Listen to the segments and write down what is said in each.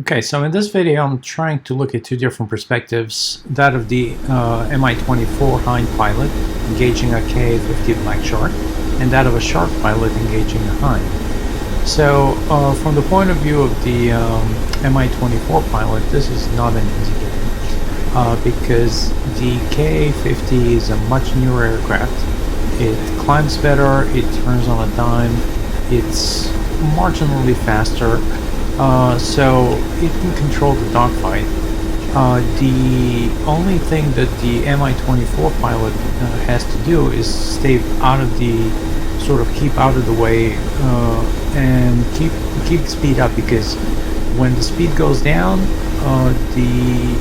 Okay, so in this video I'm trying to look at two different perspectives, that of the Mi24 Hind pilot engaging a Ka50 black shark, and that of a shark pilot engaging a Hind. So from the point of view of the Mi24 pilot, this is not an easy game, because the Ka50 is a much newer aircraft. It climbs better, it turns on a dime, it's marginally faster, so it can control the dogfight. The only thing that the Mi24 pilot has to do is stay out of the, keep out of the way, and keep the speed up, because when the speed goes down, the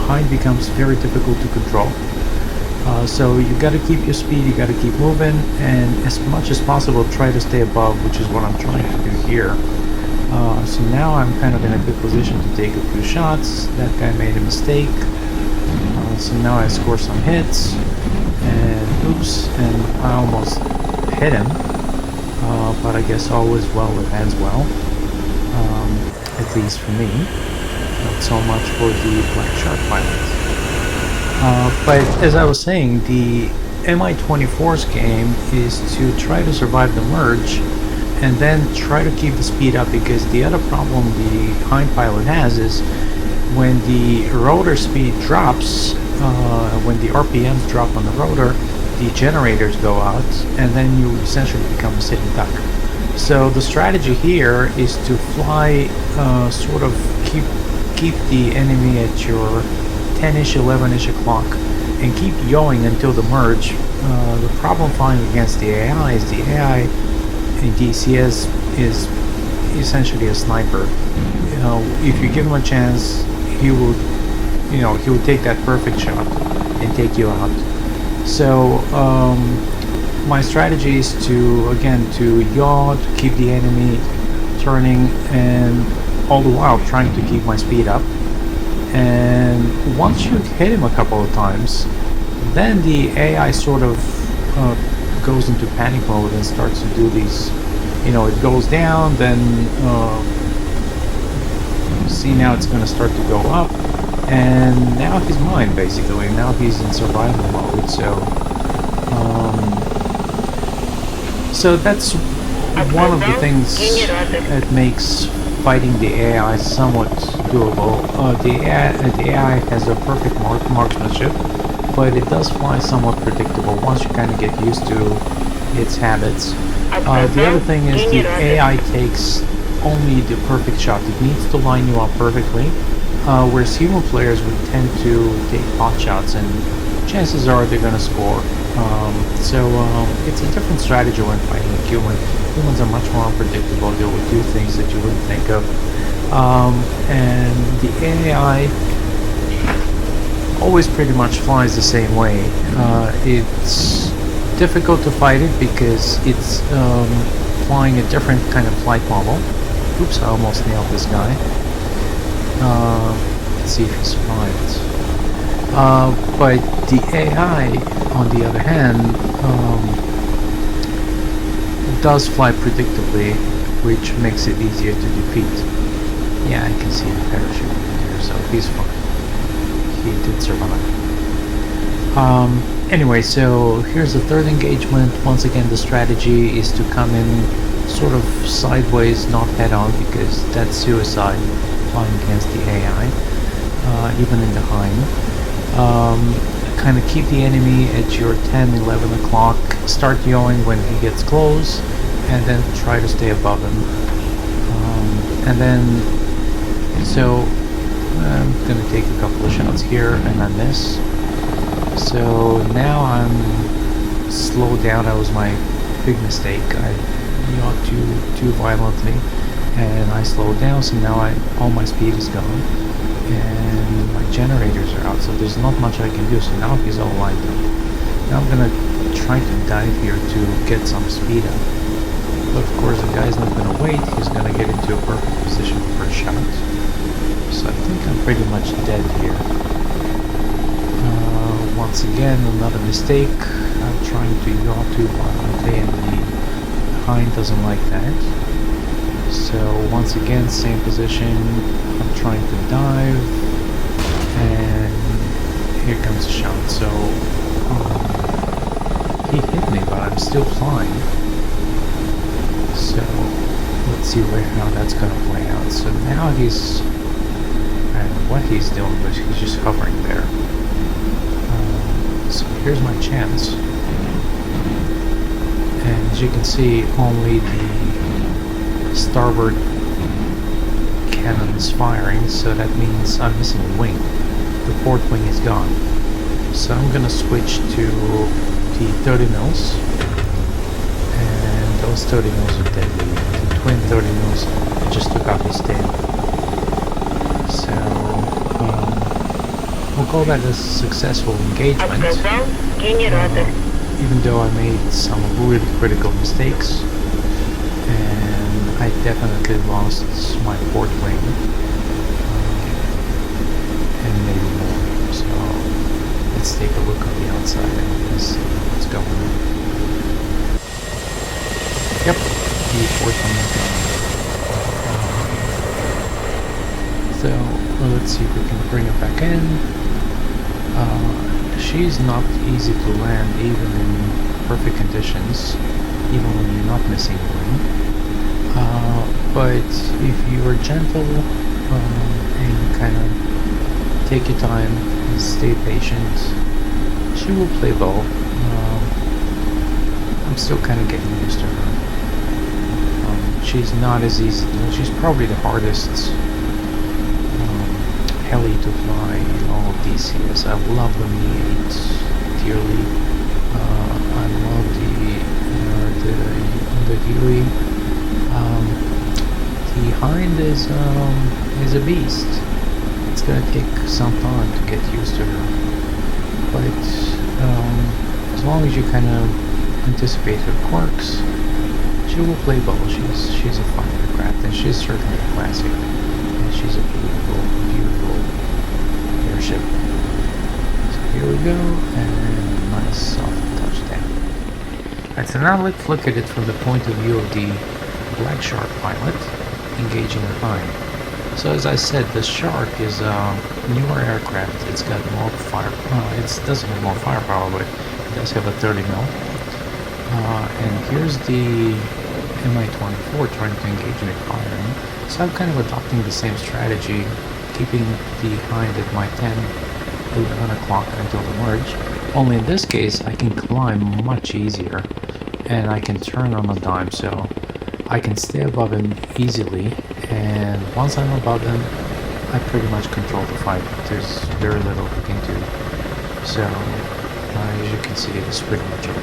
Hind becomes very difficult to control. So you got to keep your speed, you got to keep moving, and as much as possible try to stay above, which is what I'm trying to do here. So now I'm kind of in a good position to take a few shots. That guy made a mistake. So now I score some hits, and oops, and I almost hit him. But I guess all is well that ends well, at least for me. Not so much for the black shark pilot. But as I was saying, the Mi24's game is to try to survive the merge and then try to keep the speed up, because the other problem the Hind pilot has is when the rotor speed drops, when the RPMs drop on the rotor, the generators go out and then you essentially become a sitting duck. So the strategy here is to fly, keep the enemy at your 10-ish, 11-ish o'clock and keep yawing until the merge. The problem flying against the AI is the AI in DCS is essentially a sniper. If you give him a chance, he will take that perfect shot and take you out. So my strategy is to yaw, to keep the enemy turning, and all the while trying to keep my speed up. And once you hit him a couple of times, then the AI goes into panic mode and starts to do these, it goes down, then see, now it's going to start to go up, and now he's mine basically. Now he's in survival mode. So that's one of the things that makes fighting the AI somewhat doable. The AI has a perfect marksmanship, but it does fly somewhat predictable once you kind of get used to its habits. The other thing is the AI takes only the perfect shot. It needs to line you up perfectly, whereas human players would tend to take pot shots, and chances are they're going to score. It's a different strategy when fighting a human. Humans are much more unpredictable. They will do things that you wouldn't think of. And the AI always pretty much flies the same way. It's difficult to fight it because it's flying a different kind of flight model. Oops, I almost nailed this guy. Let's see if he survived. But the AI, on the other hand, does fly predictably, which makes it easier to defeat. Yeah, I can see the parachute here, so he's fine. He did survive. Anyway, so here's the third engagement. Once again, the strategy is to come in sort of sideways, not head-on, because that's suicide flying against the AI, even in the Hind. Kind of keep the enemy at your 10, 11 o'clock, start yawing when he gets close, and then try to stay above him. So I'm going to take a couple of shots here and I miss. So now I'm slowed down. That was my big mistake. I yawed too violently and I slowed down, so now all my speed is gone and my generators are out, so there's not much I can do. So now he's all lined up. Now I'm going to try to dive here to get some speed up. But of course the guy's not going to wait. He's going to get into a perfect position for a shot. So I think I'm pretty much dead here. Once again, another mistake. I'm trying to yaw too violently and the Hind doesn't like that. So once again, same position. I'm trying to dive, and here comes a shot. So he hit me, but I'm still flying. So let's see how that's gonna play out. So now he's, I don't know what he's doing, but he's just hovering there. So here's my chance. And as you can see, only the starboard cannon is firing, so that means I'm missing a wing. The port wing is gone. So I'm gonna switch to the 30 mils, and those 30 mils are deadly. The twin 30 mils just took out his tail. So we'll call that a successful engagement. Even though I made some really critical mistakes, and I definitely lost my port wing, and maybe more. So let's take a look on the outside and see what's going on. Yep, the port wing is gone. So let's see if we can bring it back in. She's not easy to land even in perfect conditions, even when you're not missing a wing. But if you are gentle and kind of take your time and stay patient, she will play ball. I'm still kind of getting used to her. She's not as easy. She's probably the hardest heli to fly in all of DCS. I love the Mi8 dearly. I love the Huey. The Hind is a beast. It's gonna take some time to get used to her, but as long as you kind of anticipate her quirks, she will play ball. She's a fun aircraft, and she's certainly a classic, and she's a beautiful airship. So here we go, and nice soft touchdown. Alright, so now let's look at it from the point of view of the Black Shark pilot engaging a Hind. So as I said, the Shark is a newer aircraft. It's got more fire. It doesn't have more firepower, but it does have a 30 mil. And here's the Mi24 trying to engage me firing. So I'm kind of adopting the same strategy, keeping the Hind at my 10, 11 o'clock until the merge. Only in this case, I can climb much easier, and I can turn on a dime, so I can stay above him easily. And once I'm above him, I pretty much control the fight. There's very little I can do. So, as you can see, it's pretty much over.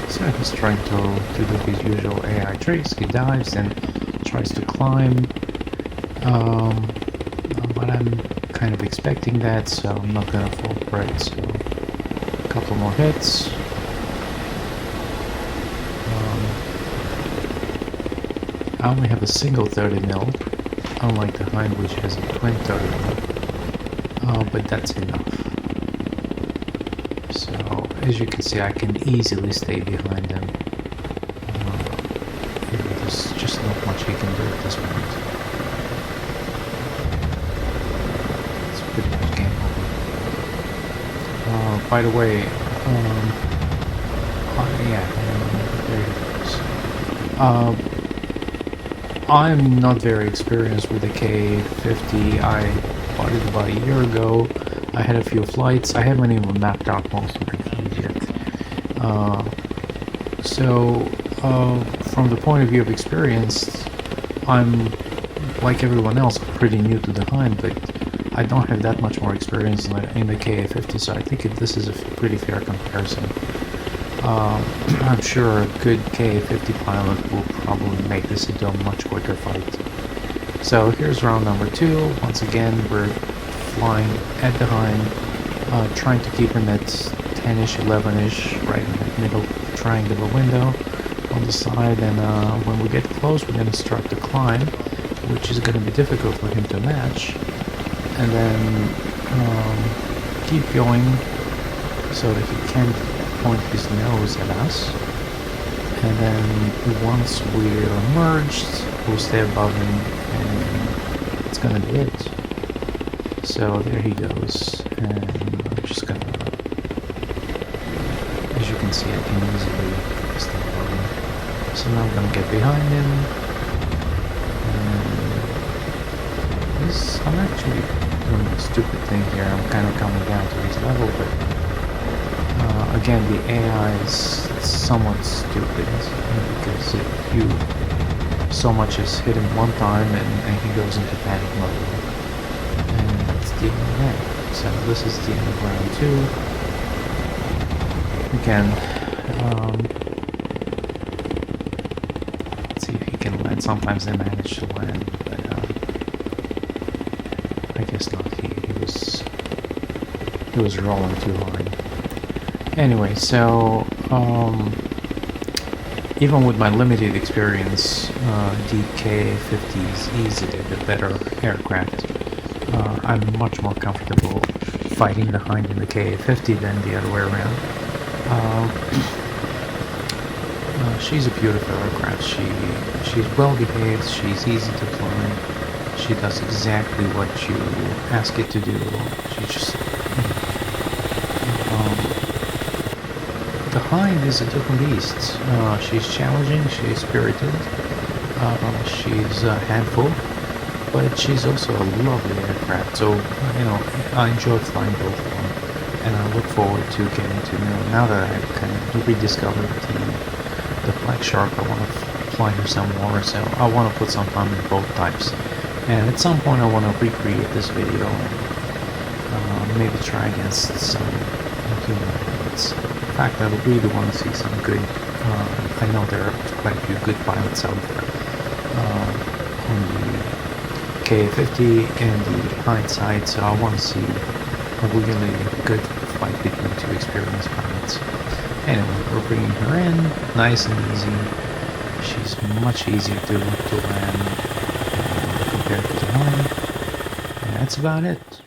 So he's trying to do his usual AI tricks. He dives and tries to climb, but I'm kind of expecting that, so I'm not gonna fall for it. So a couple more hits. I only have a single 30 mil, unlike the Hind, which has a twin 30 mil, but that's enough. So as you can see, I can easily stay behind them. There's just not much he can do at this point. It's pretty much game over. By the way, yeah, there it goes. I'm not very experienced with the Ka50. I bought it about a year ago. I had a few flights. I haven't even mapped out most of my flights yet. From the point of view of experience, I'm, like everyone else, pretty new to the Hind, but I don't have that much more experience in the Ka50, so I think this is a pretty fair comparison. I'm sure a good Ka50 pilot will probably make this into a much quicker fight. So here's round number 2. Once again, we're flying at the Hind, trying to keep him at 10-ish, 11-ish, right in the middle triangular window on the side, and when we get close, we're going to start to climb, which is going to be difficult for him to match. and then keep going so that he can't point his nose at us. And then once we're merged, we'll stay above him, and it's gonna be it. So there he goes, and I'm just gonna, as you can see, I can easily stay above him. So now I'm gonna get behind him, and I'm actually doing a stupid thing here. I'm kind of coming down to his level, but again, the AI is somewhat stupid, because if you so much as hit him one time and he goes into panic mode, and that's the end of that. So this is the end of round 2. Again, let's see if he can land. Sometimes they manage to land, but I guess not. He was rolling too hard. Anyway, so even with my limited experience, the Ka50 is easily the better aircraft. I'm much more comfortable fighting the Hind in the Ka50 than the other way around. She's a beautiful aircraft. She's well behaved. She's easy to fly. She does exactly what you ask it to do. She just the Hind is a different beast. She's challenging, she's spirited, she's a handful, but she's also a lovely aircraft. So, you know, I enjoy flying both of them, and I look forward to getting to know. Now that I've kind of rediscovered the Black Shark, I want to fly her some more, so I want to put some time in both types. And at some point I want to recreate this video and maybe try against some human pilots. In fact, I really want to see some good, I know there are quite a few good pilots out there on the Ka50 and the Hind side, so I want to see a really good fight between two experienced pilots. Anyway, we're bringing her in, nice and easy. She's much easier to land compared to the Hind, and that's about it.